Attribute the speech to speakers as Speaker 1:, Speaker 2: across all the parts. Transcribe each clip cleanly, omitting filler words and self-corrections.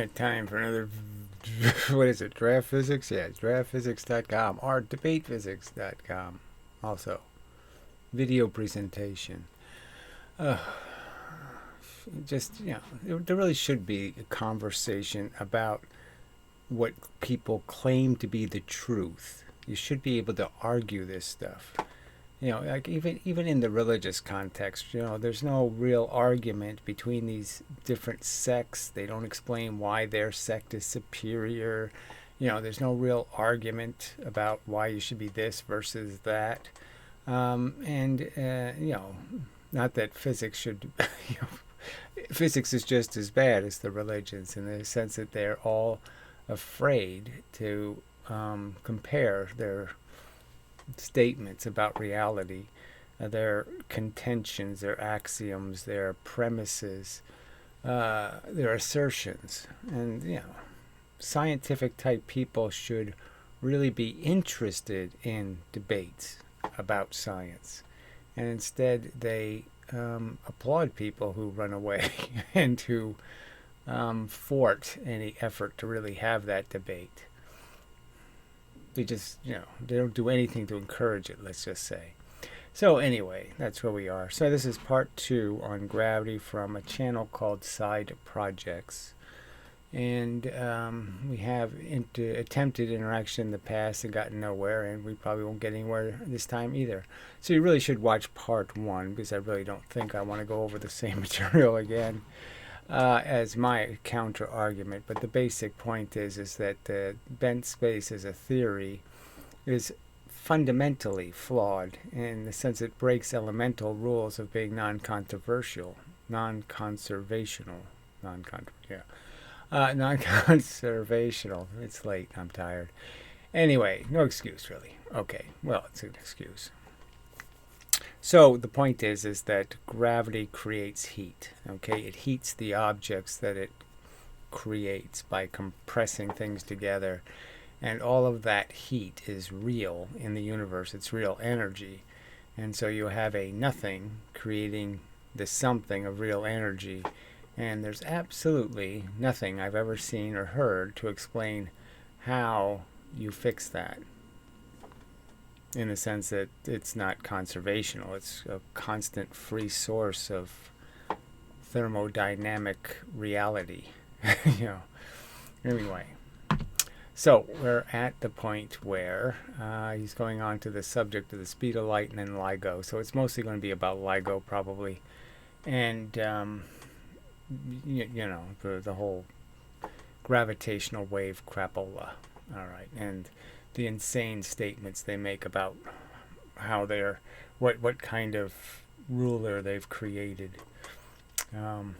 Speaker 1: right, time for another. What is it? Draft Physics? Yeah, it's draftphysics.com or debatephysics.com. Also, video presentation. Uh, just, there really should be a conversation about what people claim to be the truth. You should be able to argue this stuff. Like even in the religious context, there's no real argument between these different sects. They don't explain why their sect is superior. There's no real argument about why you should be this versus that. And not that physics should, physics is just as bad as the religions in the sense that they're all afraid to compare their statements about reality, their contentions, their axioms, their premises, their assertions. And, scientific type people should really be interested in debates about science. And instead, they applaud people who run away and who thwart any effort to really have that debate. They just, they don't do anything to encourage it, let's just say. So anyway, that's where we are. So this is part 2 on gravity from a channel called Sideprojects. And we have attempted interaction in the past and gotten nowhere, and we probably won't get anywhere this time either. So you really should watch part 1, because I really don't think I want to go over the same material again. As my counter argument, but the basic point is that bent space as a theory is fundamentally flawed in the sense it breaks elemental rules of being non-controversial, non-conservational, non-conservational. It's late. I'm tired. Anyway, no excuse really. Okay, well, it's an excuse. So the point is that gravity creates heat. Okay, it heats the objects that it creates by compressing things together, and all of that heat is real in the universe. It's real energy, and so you have a nothing creating the something of real energy, and there's absolutely nothing I've ever seen or heard to explain how you fix that. In the sense that it's not conservational, it's a constant free source of thermodynamic reality. Anyway, so we're at the point where he's going on to the subject of the speed of light and then Ligo. So it's mostly going to be about Ligo probably, and the whole gravitational wave crapola. All right, and the insane statements they make about how they're what kind of ruler they've created, and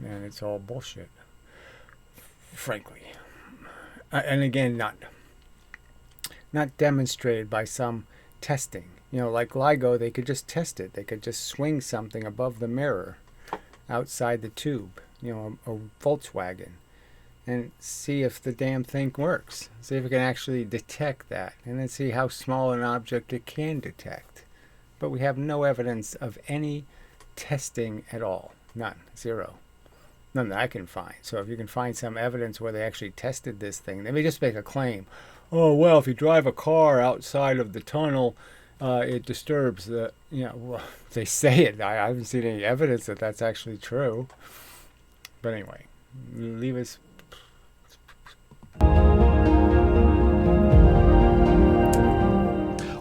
Speaker 1: it's all bullshit, frankly. And again, not demonstrated by some testing. Like Ligo, they could just test it. They could just swing something above the mirror outside the tube, a Volkswagen, and see if the damn thing works. See if it can actually detect that, and then see how small an object it can detect. But we have no evidence of any testing at all. None. Zero. None that I can find. So if you can find some evidence where they actually tested this thing, they may just make a claim. Oh, well, if you drive a car outside of the tunnel, it disturbs the, well, they say it. I haven't seen any evidence that that's actually true. But anyway, leave us.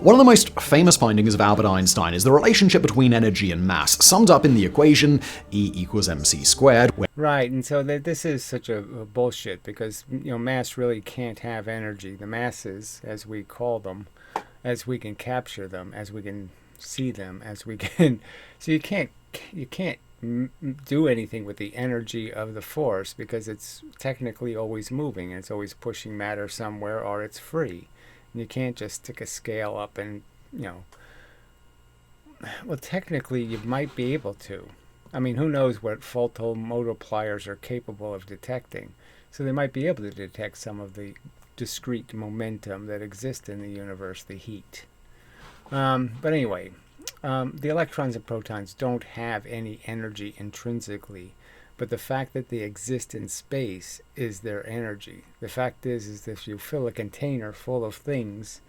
Speaker 2: One of the most famous findings of Albert Einstein is the relationship between energy and mass, summed up in the equation E equals mc squared.
Speaker 1: Right, and so this is such a bullshit because mass really can't have energy. The masses, as we call them, as we can capture them, as we can see them, as we can, so you can't do anything with the energy of the force because it's technically always moving and it's always pushing matter somewhere, or it's free. You can't just stick a scale up and, well, technically you might be able to. I mean, who knows what photomultipliers are capable of detecting. So they might be able to detect some of the discrete momentum that exists in the universe, the heat. But anyway, the electrons and protons don't have any energy intrinsically, But the fact that they exist in space is their energy. The fact is if you fill a container full of things,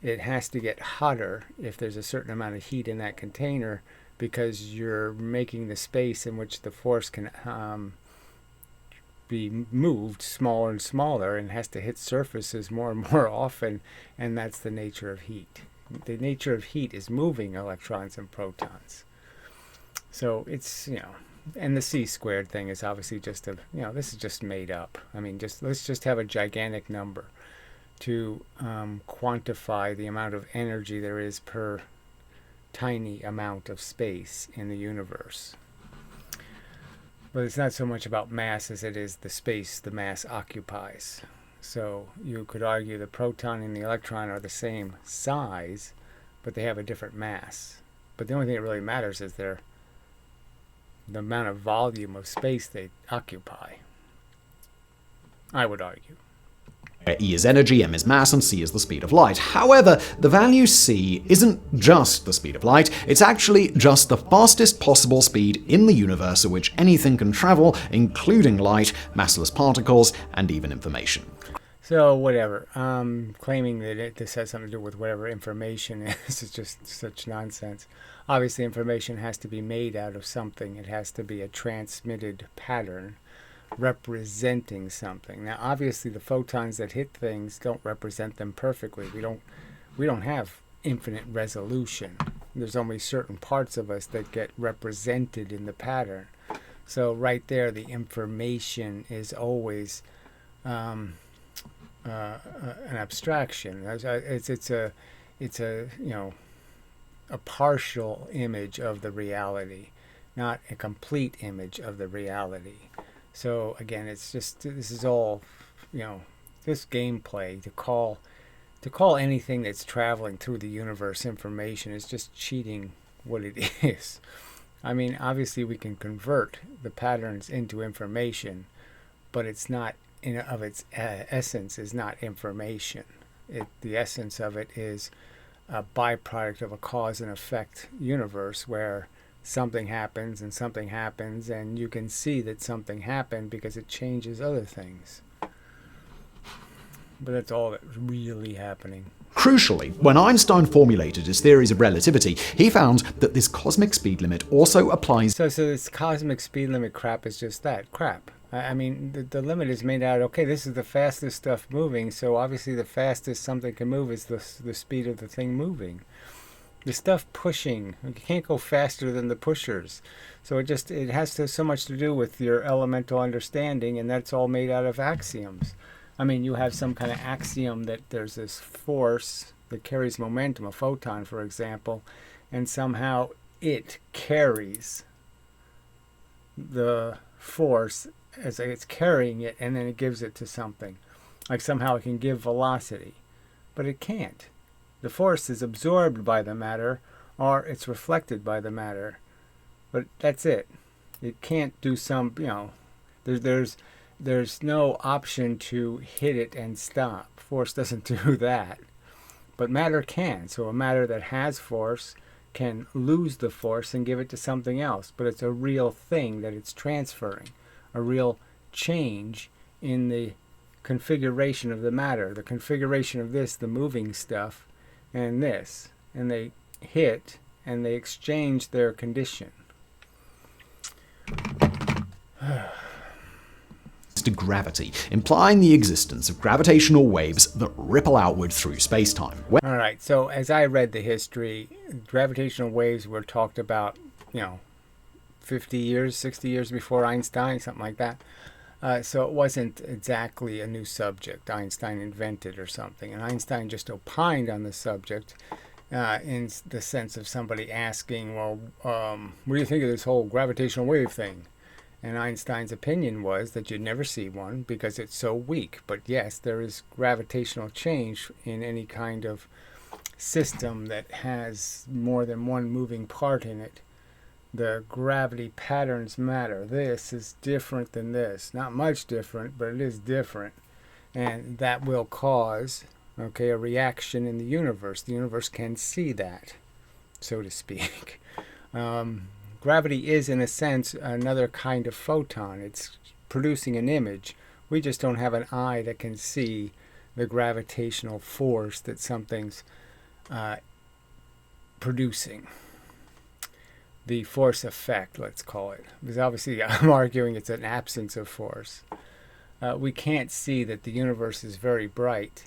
Speaker 1: it has to get hotter if there's a certain amount of heat in that container, because you're making the space in which the force can be moved smaller and smaller, and has to hit surfaces more and more often, and that's the nature of heat. The nature of heat is moving electrons and protons. So it's, and the c² thing is obviously just this is just made up. I mean, let's just have a gigantic number to quantify the amount of energy there is per tiny amount of space in the universe. But it's not so much about mass as it is the space the mass occupies. So you could argue the proton and the electron are the same size, but they have a different mass. But the only thing that really matters is the amount of volume of space they occupy, I would argue.
Speaker 2: E is energy, m is mass, and c is the speed of light. However, the value c isn't just the speed of light, it's actually just the fastest possible speed in the universe at which anything can travel, including light, massless particles, and even information.
Speaker 1: So whatever, claiming that this has something to do with whatever information is just such nonsense. Obviously information has to be made out of something. It has to be a transmitted pattern representing something. Now obviously the photons that hit things don't represent them perfectly. We don't have infinite resolution. There's only certain parts of us that get represented in the pattern. So right there the information is always an abstraction. It's a partial image of the reality, not a complete image of the reality. So again, it's just, this is all, this gameplay to call anything that's traveling through the universe information is just cheating what it is. I mean, obviously we can convert the patterns into information, but it's not, of its essence is not information. The essence of it is a byproduct of a cause and effect universe where something happens and you can see that something happened because it changes other things. But that's all that's really happening.
Speaker 2: Crucially, when Einstein formulated his theories of relativity, he found that this cosmic speed limit also applies.
Speaker 1: So this cosmic speed limit crap is just that, crap. I mean, the limit is made out, okay, this is the fastest stuff moving, so obviously the fastest something can move is the speed of the thing moving. The stuff pushing, you can't go faster than the pushers. So it has so much to do with your elemental understanding, and that's all made out of axioms. I mean, you have some kind of axiom that there's this force that carries momentum, a photon, for example, and somehow it carries the force as it's carrying it, and then it gives it to something. Like somehow it can give velocity, but it can't. The force is absorbed by the matter, or it's reflected by the matter. But that's it. It can't do some, there's no option to hit it and stop. Force doesn't do that. But matter can. So a matter that has force can lose the force and give it to something else. But it's a real thing that it's transferring. A real change in the configuration of the matter. The configuration of this, the moving stuff, and this, and they hit and they exchange their condition.
Speaker 2: To gravity, implying the existence of gravitational waves that ripple outward through space-time.
Speaker 1: All right, so as I read the history, gravitational waves were talked about, 50 years, 60 years before Einstein, something like that. So it wasn't exactly a new subject Einstein invented or something. And Einstein just opined on the subject in the sense of somebody asking, well, what do you think of this whole gravitational wave thing? And Einstein's opinion was that you'd never see one because it's so weak. But yes, there is gravitational change in any kind of system that has more than one moving part in it. The gravity patterns matter. This is different than this. Not much different, but it is different. And that will cause, a reaction in the universe. The universe can see that, so to speak. Gravity is, in a sense, another kind of photon. It's producing an image. We just don't have an eye that can see the gravitational force that something's producing. The force effect, let's call it. Because obviously I'm arguing it's an absence of force. We can't see that the universe is very bright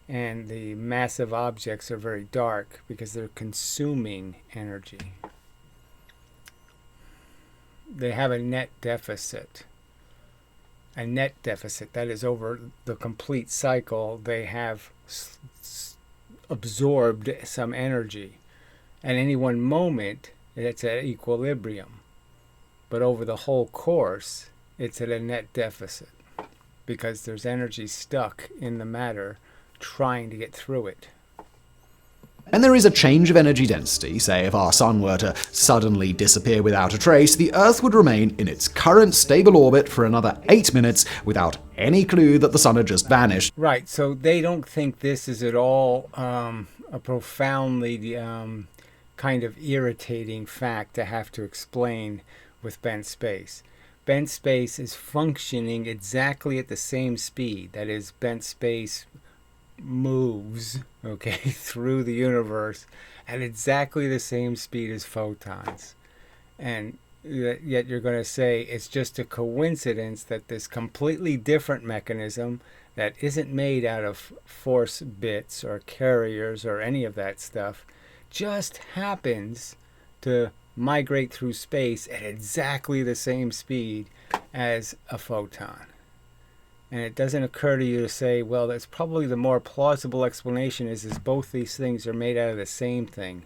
Speaker 1: and the massive objects are very dark because they're consuming energy. They have a net deficit. A net deficit, that is, over the complete cycle, they have absorbed some energy. At any one moment, it's at equilibrium. But over the whole course, it's at a net deficit because there's energy stuck in the matter trying to get through it.
Speaker 2: And there is a change of energy density. Say if our sun were to suddenly disappear without a trace, the Earth would remain in its current stable orbit for another 8 minutes without any clue that the sun had just vanished.
Speaker 1: Right, so they don't think this is at all a profoundly kind of irritating fact to have to explain with bent space. Bent space is functioning exactly at the same speed. That is, bent space moves, okay, through the universe at exactly the same speed as photons. And yet you're going to say it's just a coincidence that this completely different mechanism that isn't made out of force bits or carriers or any of that stuff just happens to migrate through space at exactly the same speed as a photon. And it doesn't occur to you to say, well, that's probably the more plausible explanation is both these things are made out of the same thing.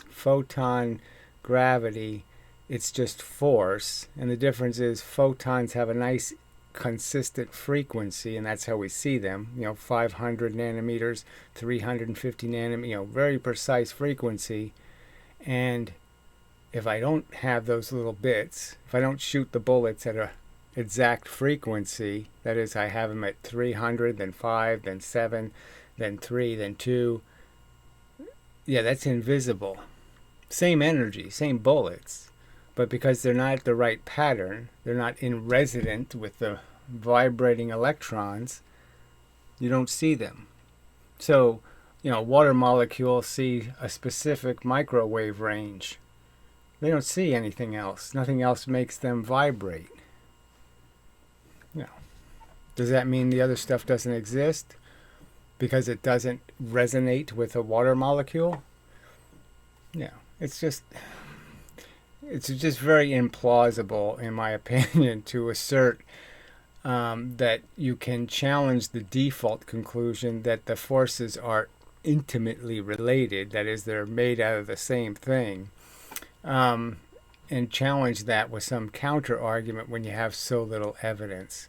Speaker 1: Photon, gravity, it's just force. And the difference is photons have a nice consistent frequency, and that's how we see them. 500 nanometers, 350 nanometers, very precise frequency. And if I don't have those little bits, if I don't shoot the bullets at a exact frequency, that is, I have them at 300, then 5, then 7, then 3, then 2, yeah, that's invisible. Same energy, same bullets, but because they're not the right pattern, they're not in resonance with the vibrating electrons, you don't see them. So, water molecules see a specific microwave range. They don't see anything else. Nothing else makes them vibrate. Does that mean the other stuff doesn't exist because it doesn't resonate with a water molecule? Yeah, it's just very implausible, in my opinion, to assert that you can challenge the default conclusion that the forces are intimately related, that is, they're made out of the same thing, and challenge that with some counter argument when you have so little evidence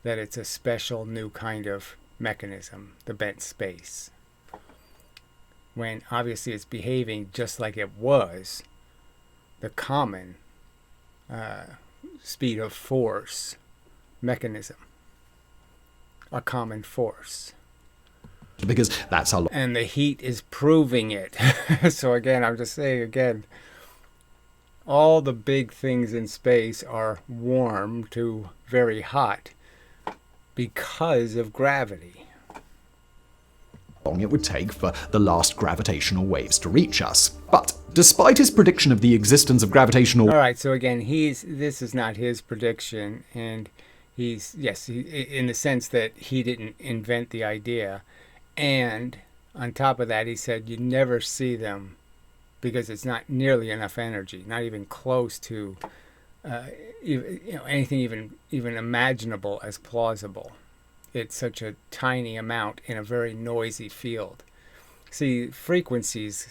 Speaker 1: that it's a special new kind of mechanism, the bent space, when obviously it's behaving just like it was the common speed of force mechanism, a common force.
Speaker 2: Because that's how.
Speaker 1: And the heat is proving it. So again, I'm just saying again, all the big things in space are warm to very hot because of gravity.
Speaker 2: Long it would take for the last gravitational waves to reach us. But despite his prediction of the existence of gravitational...
Speaker 1: All right, so again, this is not his prediction, and he, in the sense that he didn't invent the idea, and on top of that, he said you never see them because it's not nearly enough energy, not even close to anything even imaginable as plausible. It's such a tiny amount in a very noisy field. See, frequencies,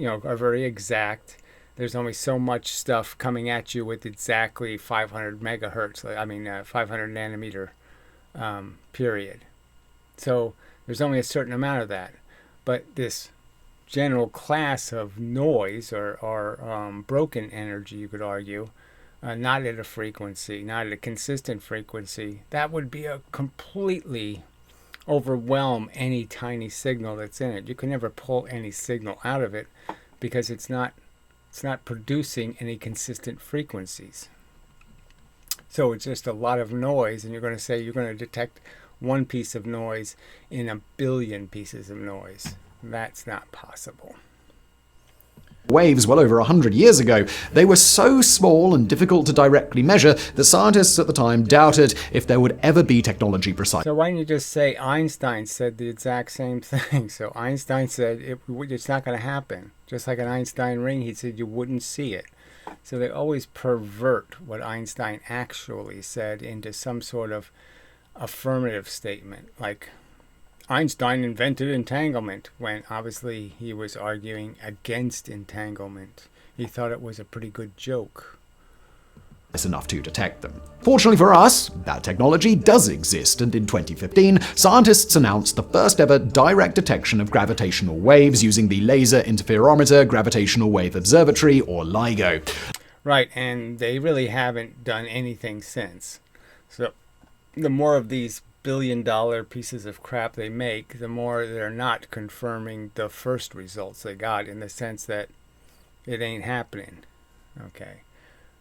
Speaker 1: are very exact. There's only so much stuff coming at you with exactly 500 megahertz. 500 nanometer period. So there's only a certain amount of that. But this general class of noise or broken energy, you could argue, not at a frequency, not at a consistent frequency, that would be a completely overwhelm any tiny signal that's in it. You can never pull any signal out of it because it's not It's not producing any consistent frequencies. So it's just a lot of noise, and you're going to say you're going to detect one piece of noise in a billion pieces of noise. That's not possible.
Speaker 2: Waves well over 100 years ago, they were so small and difficult to directly measure that scientists at the time doubted if there would ever be technology precise.
Speaker 1: So why don't you just say Einstein said the exact same thing? So Einstein said it's not going to happen. Just like an Einstein ring, he said you wouldn't see it. So they always pervert what Einstein actually said into some sort of affirmative statement, like Einstein invented entanglement, when obviously he was arguing against entanglement. He thought it was a pretty good joke.
Speaker 2: It's enough to detect them. Fortunately for us, that technology does exist, and in 2015, scientists announced the first ever direct detection of gravitational waves using the Laser Interferometer Gravitational Wave Observatory, or LIGO.
Speaker 1: Right, and they really haven't done anything since. So the more of these billion-dollar pieces of crap they make, the more they're not confirming the first results they got, in the sense that it ain't happening. Okay.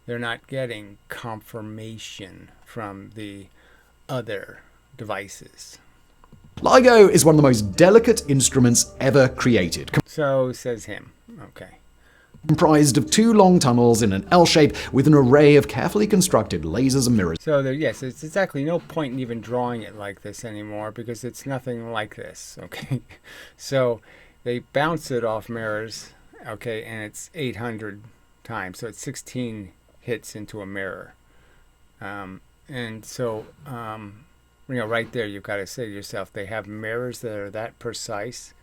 Speaker 1: They're not getting confirmation from the other devices.
Speaker 2: LIGO is one of the most delicate instruments ever created.
Speaker 1: So says him. Okay.
Speaker 2: Comprised of two long tunnels in an L shape with an array of carefully constructed lasers and mirrors.
Speaker 1: So there, yes, it's exactly no point in even drawing it like this anymore, because it's nothing like this. Okay. So they bounce it off mirrors. Okay, and it's 800 times. So it's 16 hits into a mirror. And so, right there, you've got to say to yourself, they have mirrors that are that precise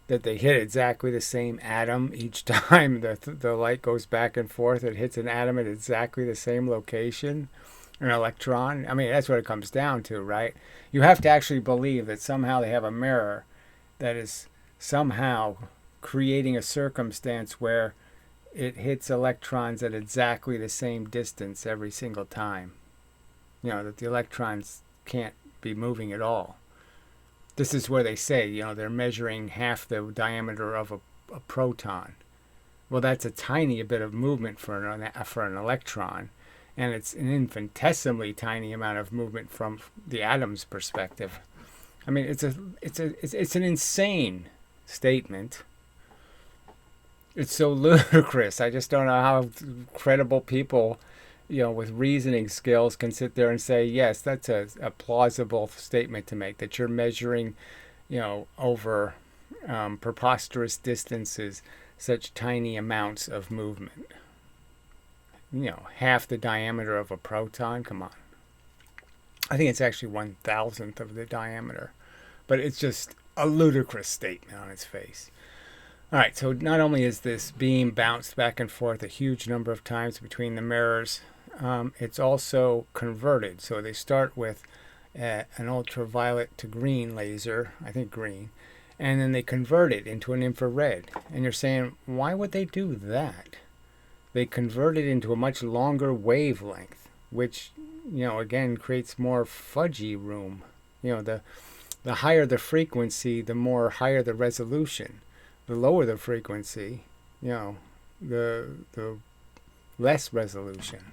Speaker 1: that they hit exactly the same atom each time the light goes back and forth. It hits an atom at exactly the same location, an electron. I mean, that's what it comes down to, right? You have to actually believe that somehow they have a mirror that is somehow creating a circumstance where it hits electrons at exactly the same distance every single time. That the electrons can't be moving at all. This is where they say, they're measuring half the diameter of a proton. Well, that's a tiny bit of movement for an electron, and it's an infinitesimally tiny amount of movement from the atom's perspective. I mean, it's an insane statement. It's so ludicrous. I just don't know how credible people, with reasoning skills can sit there and say, yes, that's a plausible statement to make, that you're measuring, over preposterous distances, such tiny amounts of movement. Half the diameter of a proton. Come on. I think it's actually 1,000th of the diameter. But it's just a ludicrous statement on its face. All right, so not only is this beam bounced back and forth a huge number of times between the mirrors, it's also converted. So they start with an ultraviolet to green laser, I think green, and then they convert it into an infrared. And you're saying, why would they do that? They convert it into a much longer wavelength, which, again, creates more fudgy room. The higher the frequency, the more higher the resolution. The lower the frequency, the less resolution.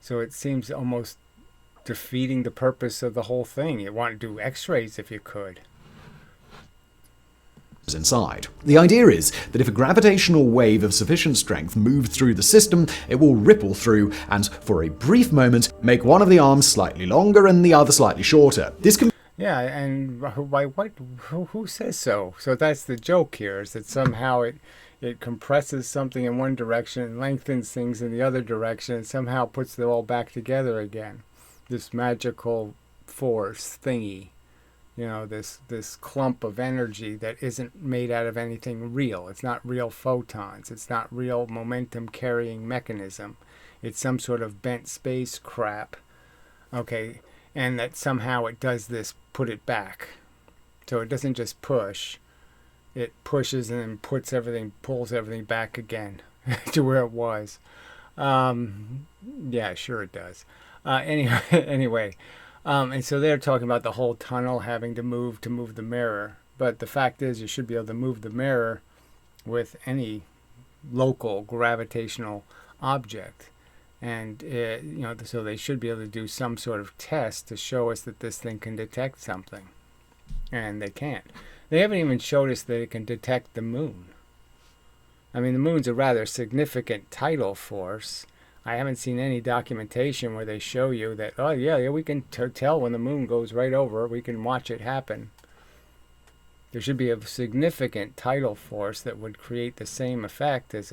Speaker 1: So it seems almost defeating the purpose of the whole thing. You want to do X-rays if you could.
Speaker 2: Inside. The idea is that if a gravitational wave of sufficient strength moved through the system, it will ripple through and, for a brief moment, make one of the arms slightly longer and the other slightly shorter. This can
Speaker 1: Yeah, and by what? Who says so? So that's the joke here, is that somehow it compresses something in one direction and lengthens things in the other direction, and somehow puts them all back together again. This magical force thingy, this clump of energy that isn't made out of anything real. It's not real photons. It's not real momentum carrying mechanism. It's some sort of bent space crap. Okay. And that somehow it does this, put it back. So it doesn't just push. It pushes and then pulls everything back again to where it was. Yeah, sure it does. Anyway, and so they're talking about the whole tunnel having to move the mirror. But the fact is, you should be able to move the mirror with any local gravitational object. And, so they should be able to do some sort of test to show us that this thing can detect something. And they can't. They haven't even showed us that it can detect the moon. I mean, the moon's a rather significant tidal force. I haven't seen any documentation where they show you that, oh, yeah, we can tell when the moon goes right over. We can watch it happen. There should be a significant tidal force that would create the same effect as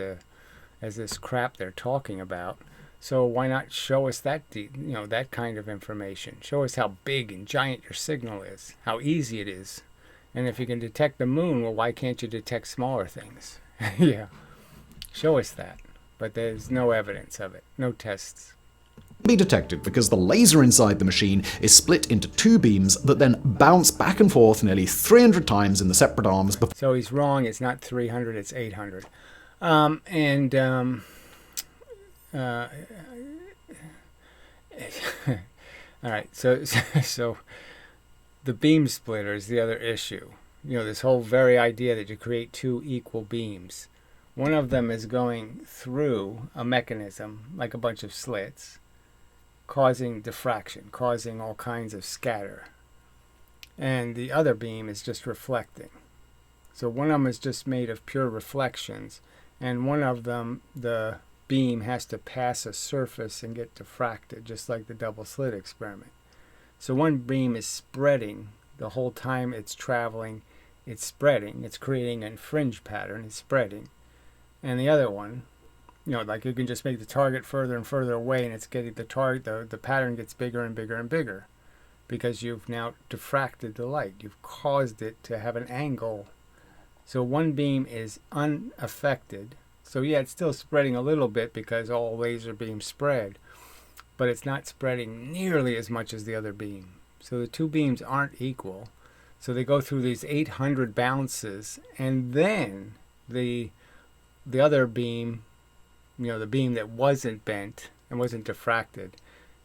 Speaker 1: this crap they're talking about. So why not show us that, that kind of information? Show us how big and giant your signal is, how easy it is. And if you can detect the moon, well, why can't you detect smaller things? Yeah, show us that. But there's no evidence of it, no tests.
Speaker 2: Be detected because the laser inside the machine is split into two beams that then bounce back and forth nearly 300 times in the separate arms.
Speaker 1: So he's wrong. It's not 300, it's 800. All right, so the beam splitter is the other issue. This whole very idea that you create two equal beams. One of them is going through a mechanism, like a bunch of slits, causing diffraction, causing all kinds of scatter. And the other beam is just reflecting. So one of them is just made of pure reflections, and one of them, the beam has to pass a surface and get diffracted, just like the double slit experiment. So one beam is spreading the whole time it's traveling. It's spreading. It's creating a fringe pattern. It's spreading. And the other one, like you can just make the target further and further away, and it's getting the target. The pattern gets bigger and bigger and bigger, because you've now diffracted the light. You've caused it to have an angle. So one beam is unaffected. So yeah, it's still spreading a little bit because all laser beams spread, but it's not spreading nearly as much as the other beam. So the two beams aren't equal. So they go through these 800 bounces, and then the other beam, the beam that wasn't bent and wasn't diffracted,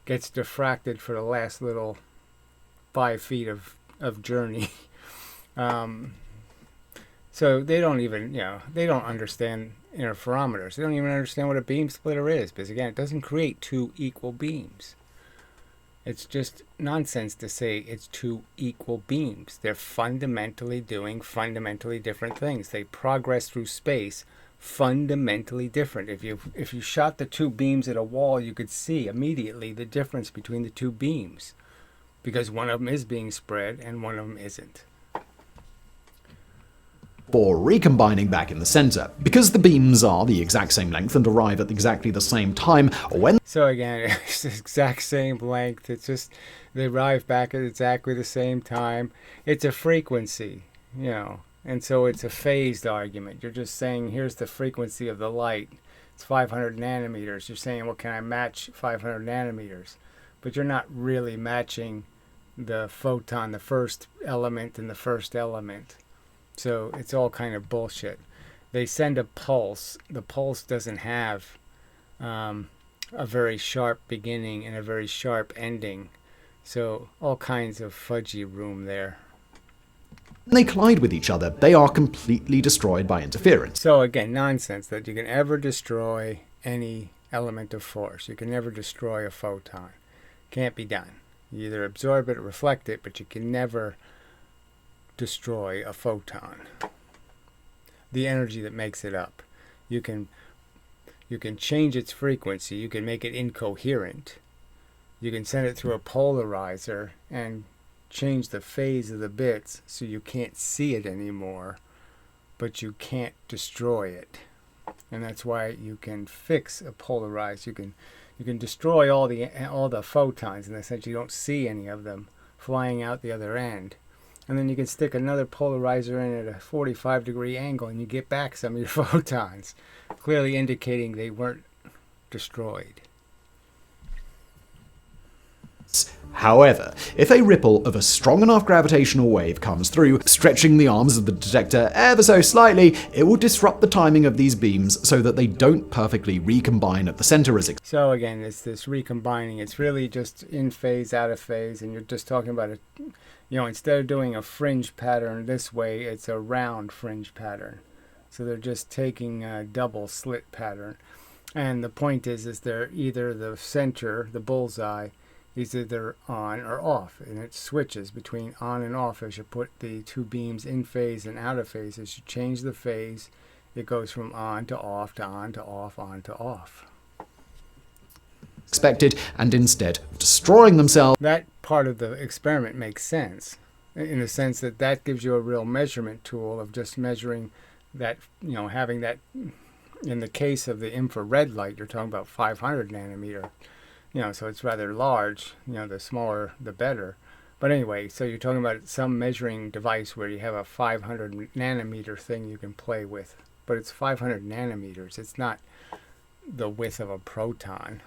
Speaker 1: gets diffracted for the last little 5 feet of journey. So they don't even, they don't understand interferometers. They don't even understand what a beam splitter is, because again, it doesn't create two equal beams. It's just nonsense to say it's two equal beams. They're fundamentally doing fundamentally different things. They progress through space fundamentally different. If you shot the two beams at a wall, you could see immediately the difference between the two beams, because one of them is being spread and one of them isn't.
Speaker 2: Or recombining back in the center. Because the beams are the exact same length and arrive at exactly the same time,
Speaker 1: So again, it's the exact same length. It's just they arrive back at exactly the same time. It's a frequency, and so it's a phased argument. You're just saying, here's the frequency of the light. It's 500 nanometers. You're saying, well, can I match 500 nanometers? But you're not really matching the photon, the first element, and the first element. So it's all kind of bullshit. They send a pulse. The pulse doesn't have a very sharp beginning and a very sharp ending. So all kinds of fudgy room there.
Speaker 2: When they collide with each other, they are completely destroyed by interference.
Speaker 1: So again, nonsense that you can ever destroy any element of force. You can never destroy a photon. Can't be done. You either absorb it or reflect it, but you can never destroy a photon. The energy that makes it up. You can change its frequency. You can make it incoherent. You can send it through a polarizer and change the phase of the bits so you can't see it anymore, but you can't destroy it. And that's why you can fix a polarizer. You can destroy all the photons, in the sense you don't see any of them flying out the other end. And then you can stick another polarizer in at a 45-degree angle, and you get back some of your photons, clearly indicating they weren't destroyed.
Speaker 2: However, if a ripple of a strong enough gravitational wave comes through, stretching the arms of the detector ever so slightly, it will disrupt the timing of these beams so that they don't perfectly recombine at the center as
Speaker 1: So again, it's this recombining. It's really just in phase, out of phase, and you're just talking about instead of doing a fringe pattern this way, it's a round fringe pattern. So they're just taking a double slit pattern. And the point is they're either the center, the bullseye, is either on or off. And it switches between on and off as you put the two beams in phase and out of phase. As you change the phase, it goes from on to off to on to off, on to off.
Speaker 2: Expected, and instead of destroying themselves.
Speaker 1: That part of the experiment makes sense, in the sense that that gives you a real measurement tool of just measuring that, having that. In the case of the infrared light, you're talking about 500 nanometer, so it's rather large. The smaller, the better. But anyway, so you're talking about some measuring device where you have a 500 nanometer thing you can play with. But it's 500 nanometers. It's not the width of a proton.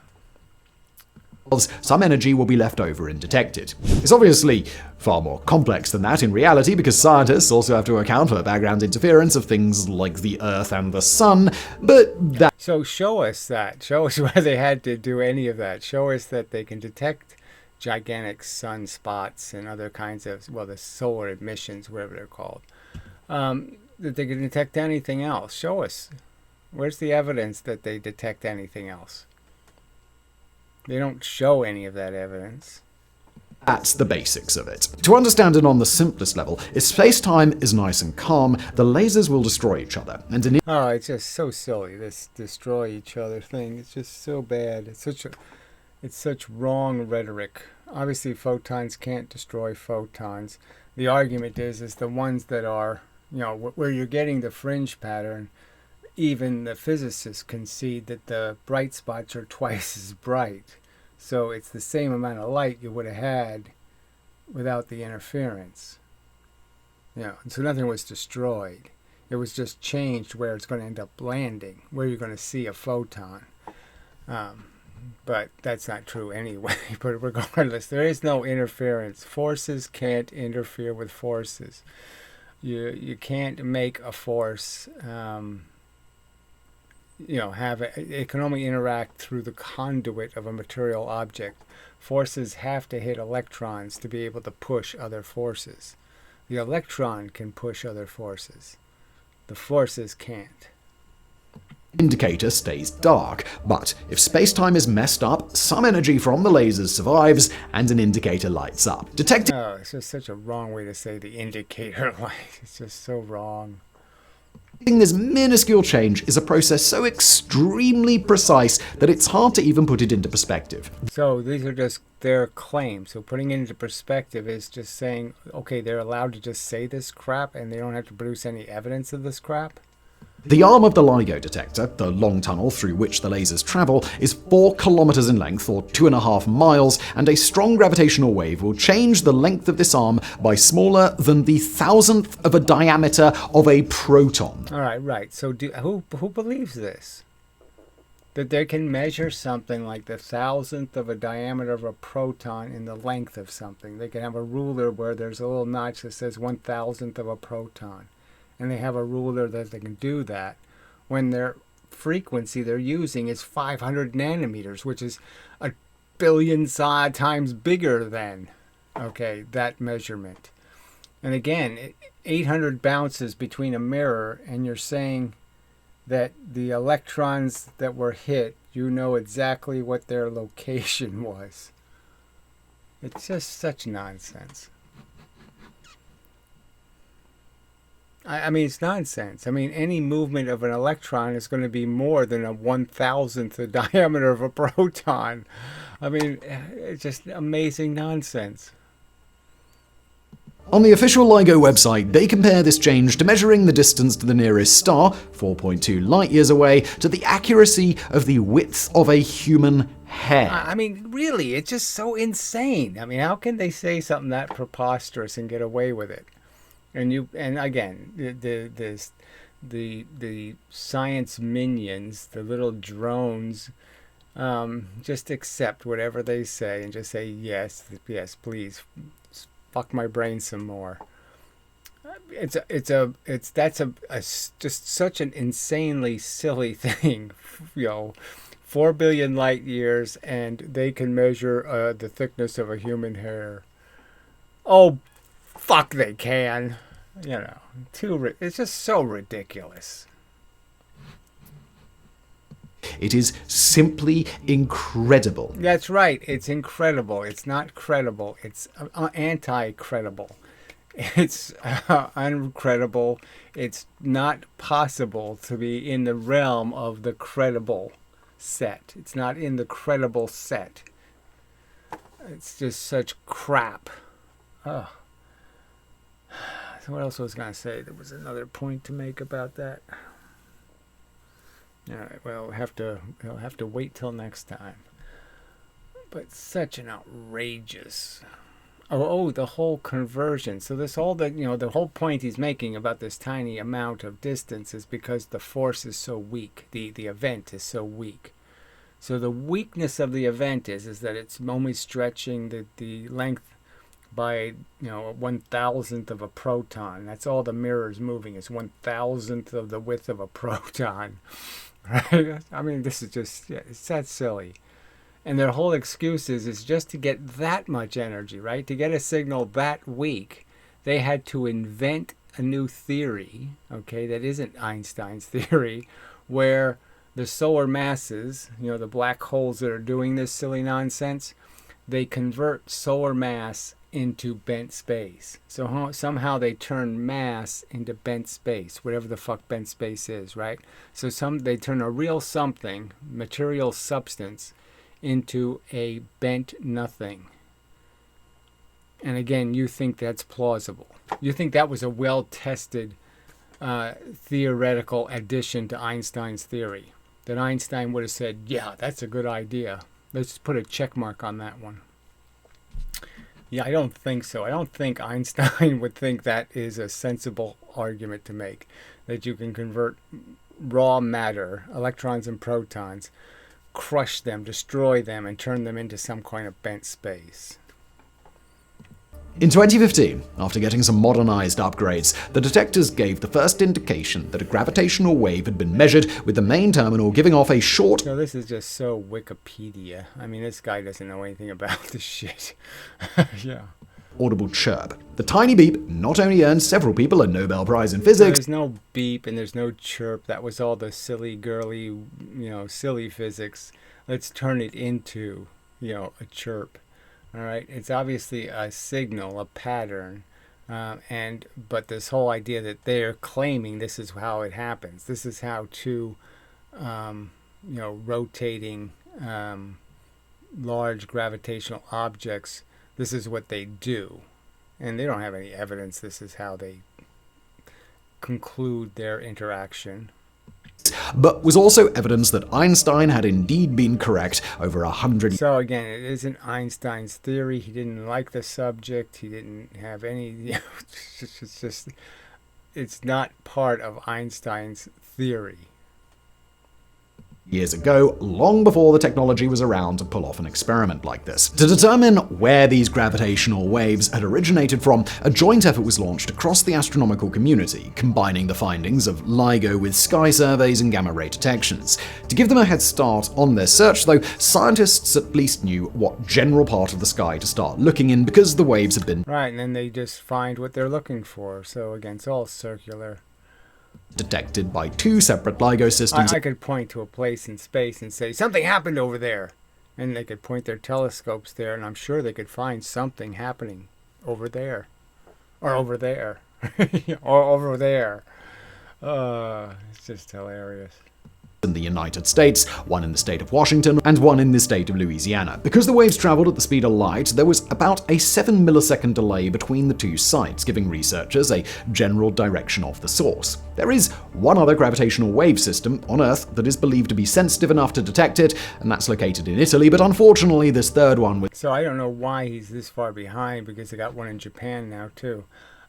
Speaker 2: Some energy will be left over undetected. It's obviously far more complex than that in reality, because scientists also have to account for background interference of things like the Earth and the Sun, but that...
Speaker 1: So show us that. Show us where they had to do any of that. Show us that they can detect gigantic sunspots and other kinds of, the solar emissions, whatever they're called. That they can detect anything else. Show us. Where's the evidence that they detect anything else? They don't show any of that evidence.
Speaker 2: That's the basics of it. To understand it on the simplest level, if space-time is nice and calm, the lasers will destroy each other. And
Speaker 1: it's just so silly, this destroy each other thing. It's just so bad. It's such wrong rhetoric. Obviously, photons can't destroy photons. The argument is the ones that are, where you're getting the fringe pattern, even the physicists concede that the bright spots are twice as bright. So it's the same amount of light you would have had without the interference. And so nothing was destroyed. It was just changed where it's going to end up landing, where you're going to see a photon. But that's not true anyway. But regardless, there is no interference. Forces can't interfere with forces. You can't make a force... it can only interact through the conduit of a material object. Forces have to hit electrons to be able to push other forces. The electron can push other forces. The forces can't.
Speaker 2: Indicator stays dark, but if space-time is messed up, some energy from the lasers survives and an indicator lights up. Detecting...
Speaker 1: it's just such a wrong way to say the indicator light. It's just so wrong.
Speaker 2: This minuscule change is a process so extremely precise that it's hard to even put it into perspective.
Speaker 1: So these are just their claims. So putting it into perspective is just saying, okay, they're allowed to just say this crap and they don't have to produce any evidence of this crap?
Speaker 2: The arm of the Ligo detector, the long tunnel through which the lasers travel, is 4 kilometers in length, or 2.5 miles, and a strong gravitational wave will change the length of this arm by smaller than the 1,000th of a diameter of a proton.
Speaker 1: All right. So who believes this? That they can measure something like the 1,000th of a diameter of a proton in the length of something. They can have a ruler where there's a little notch that says 1,000th of a proton. And they have a ruler that they can do that when their frequency they're using is 500 nanometers, which is 1 billion times bigger than, that measurement. And again, 800 bounces between a mirror, and you're saying that the electrons that were hit, you know exactly what their location was. It's just such nonsense. I mean, it's nonsense. I mean, any movement of an electron is going to be more than a 1,000th the diameter of a proton. I mean, it's just amazing nonsense.
Speaker 2: On the official Ligo website, they compare this change to measuring the distance to the nearest star, 4.2 light years away, to the accuracy of the width of a human hair.
Speaker 1: I mean, really, it's just so insane. I mean, how can they say something that preposterous and get away with it? And again, the science minions, the little drones, just accept whatever they say and just say yes, please, fuck my brain some more. That's just such an insanely silly thing, 4 billion light years, and they can measure the thickness of a human hair. Oh, fuck, they can. It's just so ridiculous.
Speaker 2: It is simply incredible.
Speaker 1: That's right. It's incredible. It's not credible. It's anti-credible. It's uncredible. It's not possible to be in the realm of the credible set. It's not in the credible set. It's just such crap. Oh. So what else was I going to say? There was another point to make about that. All right. Well, we'll have to wait till next time. But such an outrageous. Oh, the whole conversion. So this whole, the whole point he's making about this tiny amount of distance is because the force is so weak. The event is so weak. So the weakness of the event is that it's only stretching the length by 1,000th of a proton. That's all the mirror's moving is 1,000th of the width of a proton. Right? I mean, this is just it's that silly. And their whole excuse is just to get that much energy, right? To get a signal that weak, they had to invent a new theory, okay, that isn't Einstein's theory, where the solar masses, the black holes that are doing this silly nonsense, they convert solar mass into bent space. So somehow they turn mass into bent space, whatever the fuck bent space is, right? So they turn a real something, material substance, into a bent nothing. And again, you think that's plausible. You think that was a well-tested theoretical addition to Einstein's theory. That Einstein would have said, yeah, that's a good idea. Let's put a check mark on that one. Yeah, I don't think so. I don't think Einstein would think that is a sensible argument to make. That you can convert raw matter, electrons and protons, crush them, destroy them, and turn them into some kind of bent space.
Speaker 2: In 2015, after getting some modernized upgrades, the detectors gave the first indication that a gravitational wave had been measured, with the main terminal giving off a short...
Speaker 1: So this is just so Wikipedia. I mean, this guy doesn't know anything about this shit. Yeah.
Speaker 2: Audible chirp. The tiny beep not only earned several people a Nobel Prize in physics...
Speaker 1: There's no beep and there's no chirp. That was all the silly, girly, silly physics. Let's turn it into, a chirp. All right, it's obviously a signal, a pattern, but this whole idea that they're claiming this is how it happens. This is how two, rotating large gravitational objects. This is what they do, and they don't have any evidence. This is how they conclude their interaction.
Speaker 2: But was also evidence that Einstein had indeed been correct over 100 years.
Speaker 1: So again, it isn't Einstein's theory. He didn't like the subject. He didn't have any... it's not part of Einstein's theory.
Speaker 2: Years ago, long before the technology was around to pull off an experiment like this. To determine where these gravitational waves had originated from, a joint effort was launched across the astronomical community, combining the findings of LIGO with sky surveys and gamma-ray detections. To give them a head start on their search, though, scientists at least knew what general part of the sky to start looking in because the waves had been...
Speaker 1: Right, and then they just find what they're looking for. So again, it's all circular.
Speaker 2: Detected by two separate LIGO systems.
Speaker 1: I could point to a place in space and say, something happened over there. And they could point their telescopes there, and I'm sure they could find something happening over there. Or over there. Or over there. It's just hilarious.
Speaker 2: In the United States, one in the state of Washington, and one in the state of Louisiana. Because the waves traveled at the speed of light, there was about a 7-millisecond delay between the two sites, giving researchers a general direction of the source. There is one other gravitational wave system on Earth that is believed to be sensitive enough to detect it, and that's located in Italy, but unfortunately this third one was...
Speaker 1: So I don't know why he's this far behind, because they got one in Japan now too.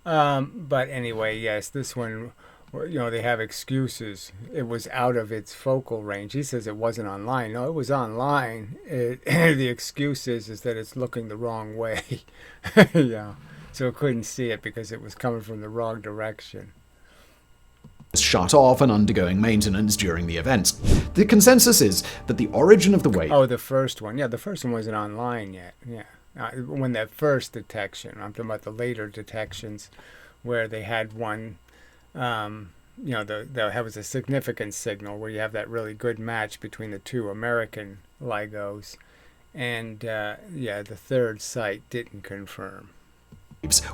Speaker 1: But anyway, yes, this one... they have excuses. It was out of its focal range. He says it wasn't online. No, it was online. The excuse is that it's looking the wrong way. Yeah. So it couldn't see it because it was coming from the wrong direction.
Speaker 2: Shut off and undergoing maintenance during the event. The consensus is that the origin of the wave...
Speaker 1: Oh, the first one. Yeah, the first one wasn't online yet. Yeah. When that first detection. I'm talking about the later detections where they had one... that was a significant signal where you have that really good match between the two American LIGOs. And the third site didn't confirm.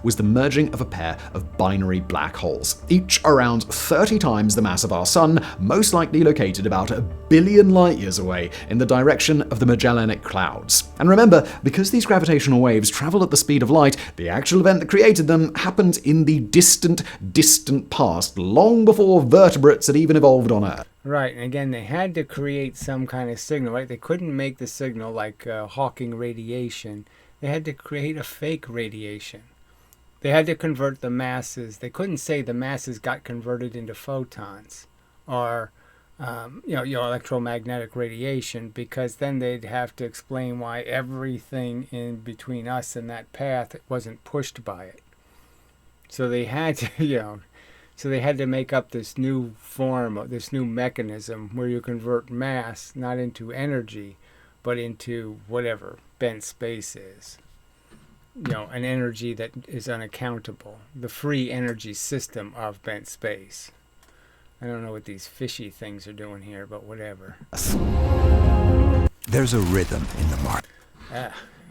Speaker 2: Was the merging of a pair of binary black holes, each around 30 times the mass of our Sun, most likely located about 1 billion light years away in the direction of the Magellanic Clouds. And remember, because these gravitational waves travel at the speed of light, the actual event that created them happened in the distant, distant past, long before vertebrates had even evolved on Earth.
Speaker 1: Right, and again, they had to create some kind of signal, right? They couldn't make the signal like Hawking radiation. They had to create a fake radiation. They had to convert the masses. They couldn't say the masses got converted into photons or, your electromagnetic radiation, because then they'd have to explain why everything in between us and that path wasn't pushed by it. So they had to, so they had to make up this new form, this new mechanism where you convert mass not into energy, but into whatever bent space is. An energy that is unaccountable. The free energy system of bent space. I don't know what these fishy things are doing here, but whatever.
Speaker 3: There's a rhythm in the market.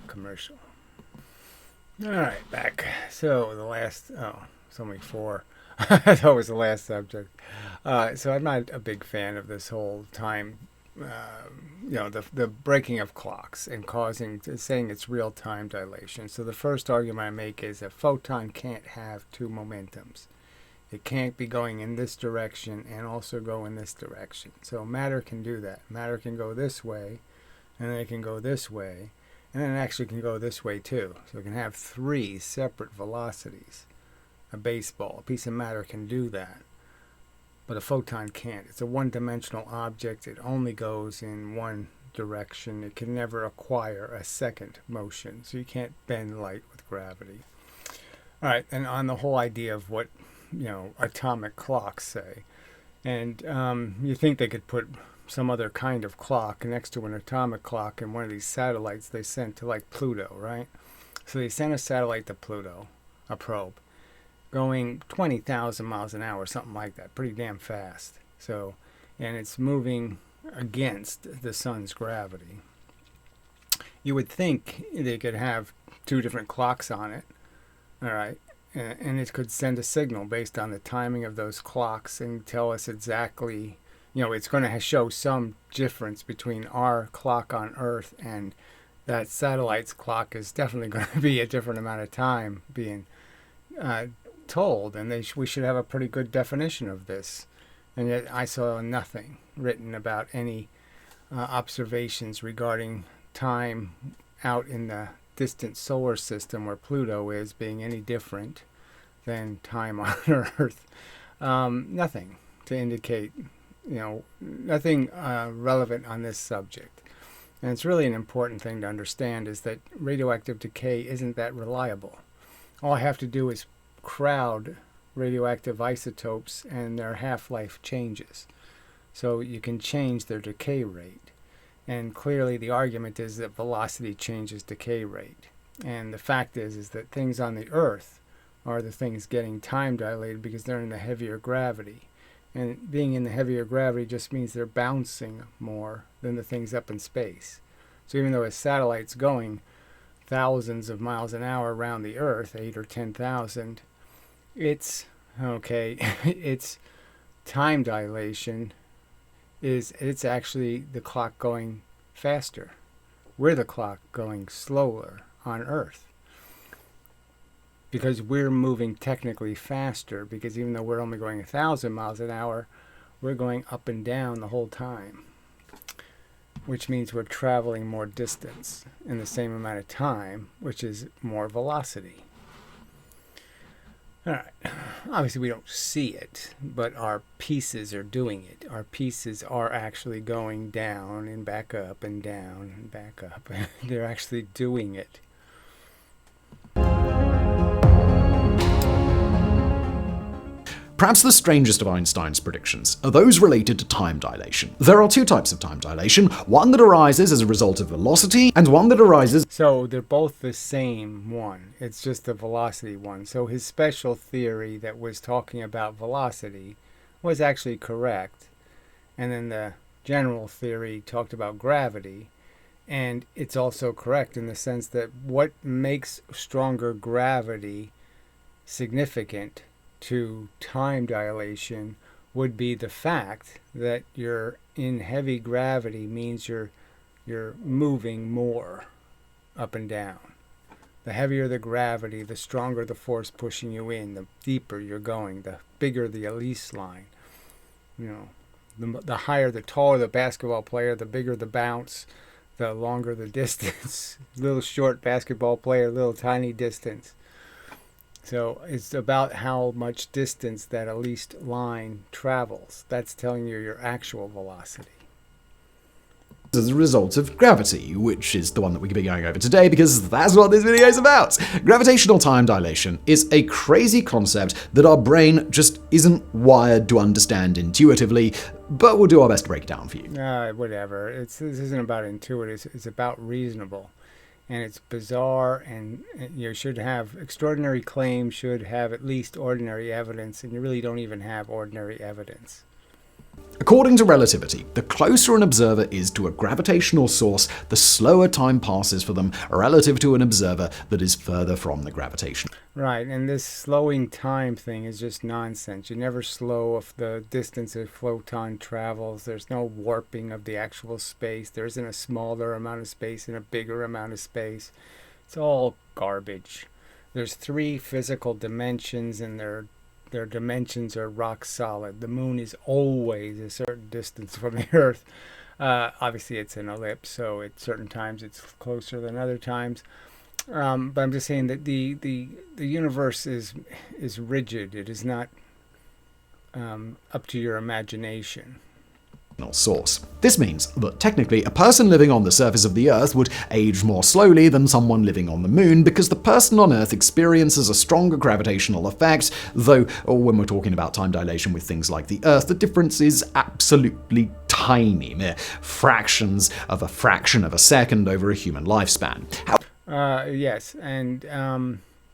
Speaker 1: Commercial. All right, back. So it's only 4. That was the last subject. So I'm not a big fan of this whole time, the breaking of clocks and saying it's real time dilation. So the first argument I make is a photon can't have two momentums. It can't be going in this direction and also go in this direction. So matter can do that. Matter can go this way, and then it can go this way, and then it actually can go this way too. So it can have 3 separate velocities. A baseball, a piece of matter can do that, but a photon can't. It's a one-dimensional object. It only goes in one direction. It can never acquire a second motion, so you can't bend light with gravity. All right, and on the whole idea of what atomic clocks say, and you think they could put some other kind of clock next to an atomic clock in one of these satellites they sent to like Pluto, right? So they sent a satellite to Pluto, a probe, going 20,000 miles an hour, something like that, pretty damn fast. So, and it's moving against the sun's gravity. You would think they could have 2 different clocks on it, all right, and it could send a signal based on the timing of those clocks and tell us exactly, it's going to show some difference between our clock on Earth and that satellite's clock is definitely going to be a different amount of time being told, and we should have a pretty good definition of this. And yet I saw nothing written about any observations regarding time out in the distant solar system where Pluto is being any different than time on Earth. Nothing to indicate, nothing relevant on this subject. And it's really an important thing to understand is that radioactive decay isn't that reliable. All I have to do is crowd radioactive isotopes and their half-life changes. So you can change their decay rate. And clearly the argument is that velocity changes decay rate. And the fact is that things on the Earth are the things getting time dilated because they're in the heavier gravity. And being in the heavier gravity just means they're bouncing more than the things up in space. So even though a satellite's going thousands of miles an hour around the Earth, 8 or 10,000, it's time dilation it's actually the clock going faster. We're the clock going slower on Earth because we're moving technically faster, because even though we're only going 1,000 miles an hour, we're going up and down the whole time, which means we're traveling more distance in the same amount of time, which is more velocity. All right. Obviously, we don't see it, but our pieces are doing it. Our pieces are actually going down and back up and down and back up. They're actually doing it.
Speaker 2: Perhaps the strangest of Einstein's predictions are those related to time dilation. There are 2 types of time dilation, one that arises as a result of velocity, and one that arises...
Speaker 1: So they're both the same one. It's just the velocity one. So his special theory that was talking about velocity was actually correct. And then the general theory talked about gravity. And it's also correct in the sense that what makes stronger gravity significant to time dilation would be the fact that you're in heavy gravity means you're moving more up and down. The heavier the gravity, the stronger the force pushing you in, the deeper you're going, the bigger the Elise line. You know, the higher, the taller the basketball player, the bigger the bounce, the longer the distance. Little short basketball player, little tiny distance. So it's about how much distance that Elise line travels. That's telling you your actual velocity.
Speaker 2: As a result of gravity, which is the one that we could be going over today because that's what this video is about. Gravitational time dilation is a crazy concept that our brain just isn't wired to understand intuitively, but we'll do our best to break it down for you.
Speaker 1: Whatever. This isn't about intuitive. It's about reasonable. And it's bizarre, and you should have extraordinary claims, should have at least ordinary evidence, and you really don't even have ordinary evidence.
Speaker 2: According to relativity, the closer an observer is to a gravitational source, the slower time passes for them relative to an observer that is further from the gravitation.
Speaker 1: Right, and this slowing time thing is just nonsense. You never slow if the distance a photon travels. There's no warping of the actual space. There isn't a smaller amount of space and a bigger amount of space. It's all garbage. There's 3 physical dimensions, and their dimensions are rock solid. The moon is always a certain distance from the Earth. Obviously, it's an ellipse, so at certain times it's closer than other times. But I'm just saying that the universe is rigid. It is not up to your imagination.
Speaker 2: Source. This means that technically a person living on the surface of the Earth would age more slowly than someone living on the Moon because the person on Earth experiences a stronger gravitational effect, though when we're talking about time dilation with things like the Earth, the difference is absolutely tiny, mere fractions of a fraction of a second over a human lifespan.
Speaker 1: Yes, and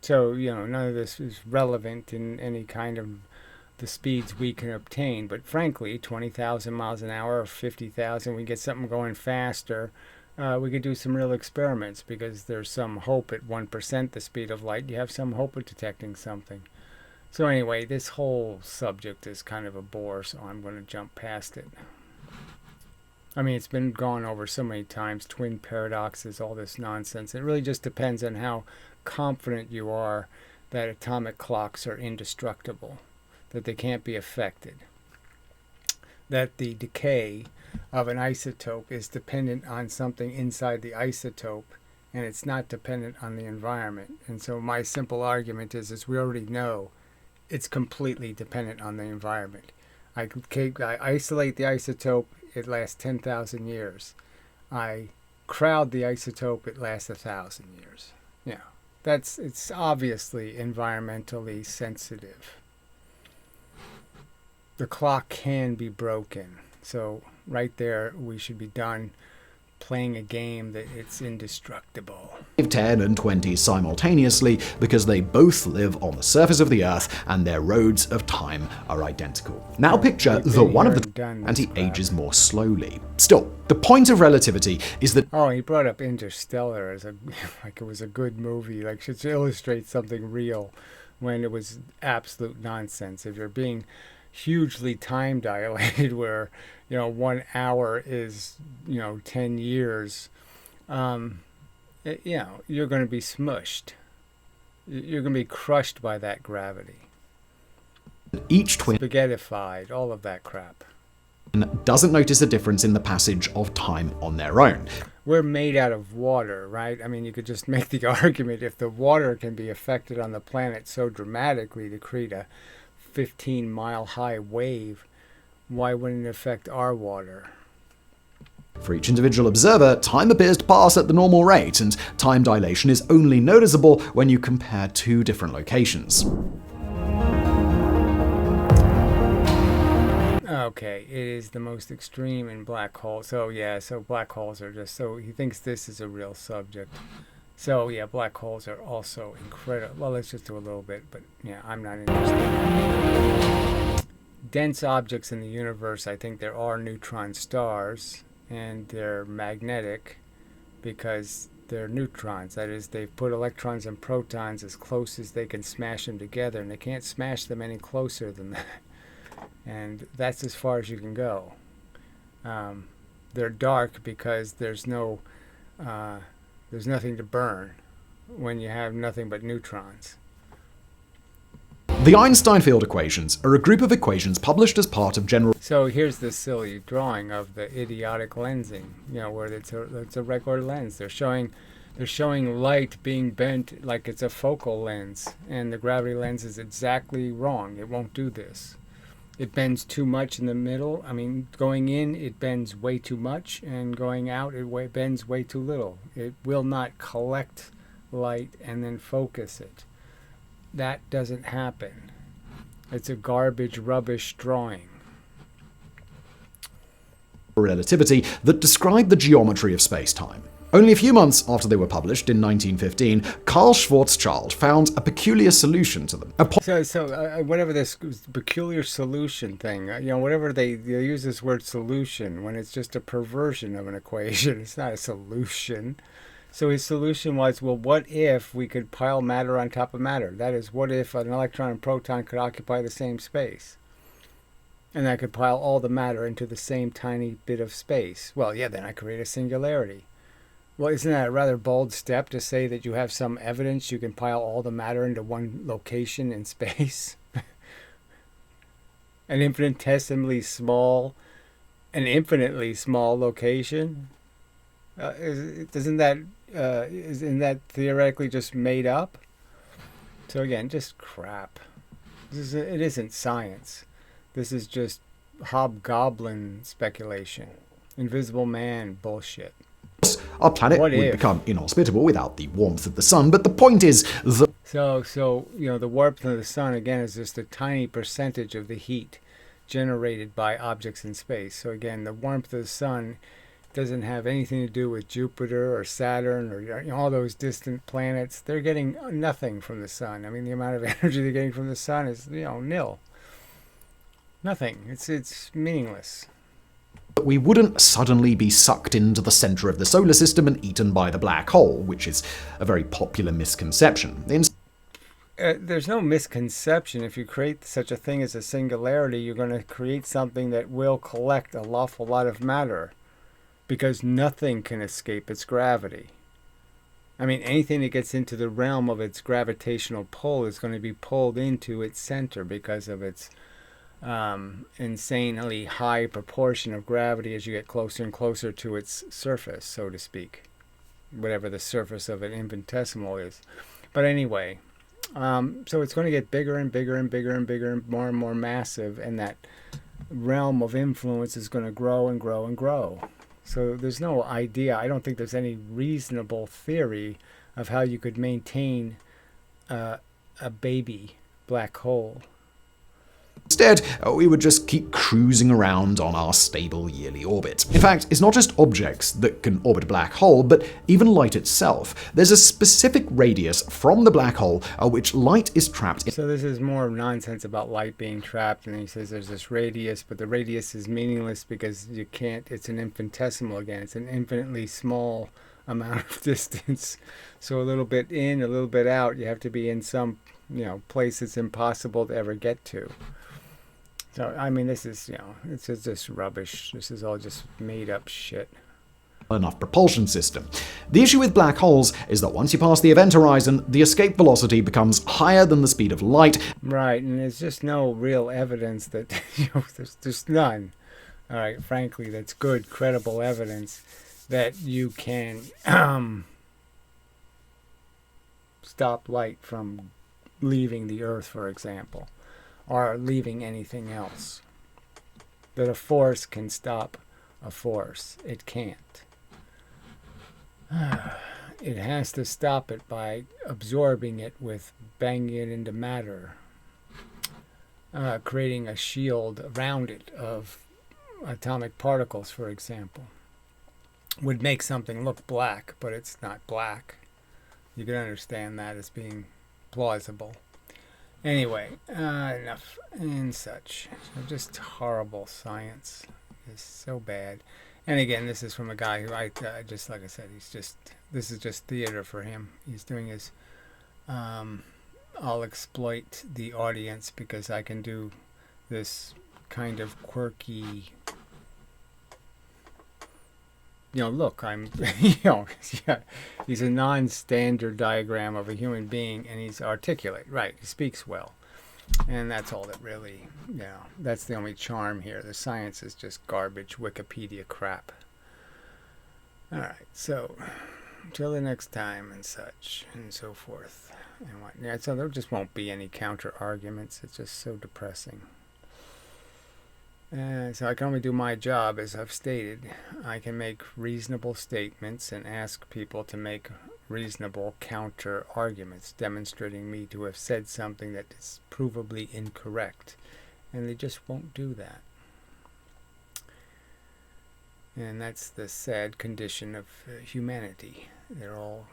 Speaker 1: so, none of this is relevant in any kind of the speeds we can obtain, but frankly 20,000 miles an hour or 50,000, we get something going faster, we could do some real experiments, because there's some hope at 1% the speed of light. You have some hope of detecting something. So anyway, this whole subject is kind of a bore, so I'm going to jump past it. I mean, it's been gone over so many times, twin paradoxes, all this nonsense. It really just depends on how confident you are that atomic clocks are indestructible, that they can't be affected, that the decay of an isotope is dependent on something inside the isotope, and it's not dependent on the environment. And so my simple argument is we already know it's completely dependent on the environment. I isolate the isotope, it lasts 10,000 years. I crowd the isotope, it lasts 1,000 years. It's obviously environmentally sensitive. The clock can be broken. So right there, we should be done playing a game that it's indestructible.
Speaker 2: 10 and 20 simultaneously because they both live on the surface of the Earth and their roads of time are identical. Now picture the one of the and he ages more slowly. Still, the point of relativity is that
Speaker 1: he brought up Interstellar as like it was a good movie, like to illustrate something real, when it was absolute nonsense. If you're being hugely time dilated, where 1 hour is 10 years, you're going to be smushed. You're going to be crushed by that gravity.
Speaker 2: Each twin
Speaker 1: spaghettified, all of that crap.
Speaker 2: Doesn't notice a difference in the passage of time on their own.
Speaker 1: We're made out of water, right? I mean, you could just make the argument, if the water can be affected on the planet so dramatically to create a 15-mile high wave, why wouldn't it affect our water?
Speaker 2: For each individual observer, time appears to pass at the normal rate, and time dilation is only noticeable when you compare 2 different locations.
Speaker 1: Okay, it is the most extreme in black holes. So black holes are just, so he thinks this is a real subject. So yeah, black holes are also incredible. Well, let's just do a little bit, but I'm not interested. dense objects in the universe, I think there are neutron stars, and they're magnetic because they're neutrons. That is, they've put electrons and protons as close as they can smash them together, and they can't smash them any closer than that. And that's as far as you can go. They're dark because there's nothing to burn when you have nothing but neutrons.
Speaker 2: The Einstein field equations are a group of equations published as part of general...
Speaker 1: So here's the silly drawing of the idiotic lensing, where it's a regular lens. They're showing light being bent like it's a focal lens, and the gravity lens is exactly wrong. It won't do this. It bends too much in the middle. I mean, going in, it bends way too much, and going out, it bends way too little. It will not collect light and then focus it. That doesn't happen. It's a garbage, rubbish drawing.
Speaker 2: Relativity that describe the geometry of space-time. Only a few months after they were published in 1915, Carl Schwarzschild found a peculiar solution to them.
Speaker 1: So whatever this peculiar solution thing, whatever they use this word solution when it's just a perversion of an equation. It's not a solution. So his solution was, well, what if we could pile matter on top of matter? That is, what if an electron and proton could occupy the same space? And I could pile all the matter into the same tiny bit of space. Well, yeah, then I create a singularity. Well, isn't that a rather bold step to say that you have some evidence you can pile all the matter into one location in space? An infinitely small location? Isn't that theoretically just made up? So again, just crap. It isn't science. This is just hobgoblin speculation. Invisible man bullshit.
Speaker 2: Our planet would become inhospitable without the warmth of the sun, but the point is that...
Speaker 1: So the warmth of the sun, again, is just a tiny percentage of the heat generated by objects in space. So again, the warmth of the sun doesn't have anything to do with Jupiter or Saturn or all those distant planets. They're getting nothing from the sun. I mean, the amount of energy they're getting from the sun is, nil. Nothing. It's meaningless.
Speaker 2: We wouldn't suddenly be sucked into the center of the solar system and eaten by the black hole, which is a very popular misconception.
Speaker 1: There's no misconception. If you create such a thing as a singularity, you're going to create something that will collect an awful lot of matter, because nothing can escape its gravity. I mean, anything that gets into the realm of its gravitational pull is going to be pulled into its center because of its insanely high proportion of gravity as you get closer and closer to its surface, so to speak, whatever the surface of an infinitesimal is. But anyway, so it's going to get bigger and bigger and bigger and bigger and more massive, and that realm of influence is going to grow and grow and grow. So there's no idea, I don't think there's any reasonable theory of how you could maintain a baby black hole.
Speaker 2: Instead, we would just keep cruising around on our stable yearly orbit. In fact, it's not just objects that can orbit a black hole, but even light itself. There's a specific radius from the black hole which light is trapped in.
Speaker 1: So this is more nonsense about light being trapped, and he says there's this radius, but the radius is meaningless because you can't, it's an infinitesimal again. It's an infinitely small amount of distance. So a little bit in, a little bit out, you have to be in some, place it's impossible to ever get to. So, I mean, this is, it's just rubbish. This is all just made up shit.
Speaker 2: Enough propulsion system. The issue with black holes is that once you pass the event horizon, the escape velocity becomes higher than the speed of light.
Speaker 1: Right, and there's just no real evidence that, there's none. All right, frankly, that's good, credible evidence that you can stop light from leaving the Earth, for example, or leaving anything else. That a force can stop a force. It can't. It has to stop it by absorbing it with banging it into matter, creating a shield around it of atomic particles, for example. Would make something look black, but it's not black. You can understand that as being plausible. Anyway, enough and such. So just horrible science. It's so bad. And again, this is from a guy who just like I said, this is just theater for him. He's doing his I'll exploit the audience because I can do this kind of quirky, look, I'm, yeah, he's a non-standard diagram of a human being, and he's articulate, right? He speaks well, and that's all that really, that's the only charm here. The science is just garbage, Wikipedia crap. All right, so until the next time, and such and so forth, and what? Yeah, so there just won't be any counter arguments. It's just so depressing. So I can only do my job, as I've stated. I can make reasonable statements and ask people to make reasonable counter arguments, demonstrating me to have said something that is provably incorrect. And they just won't do that. And that's the sad condition of humanity. They're all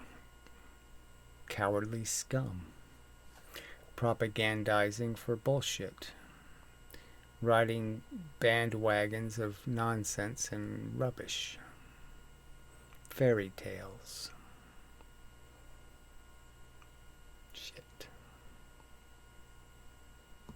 Speaker 1: cowardly scum, propagandizing for bullshit, riding bandwagons of nonsense and rubbish, fairy tales.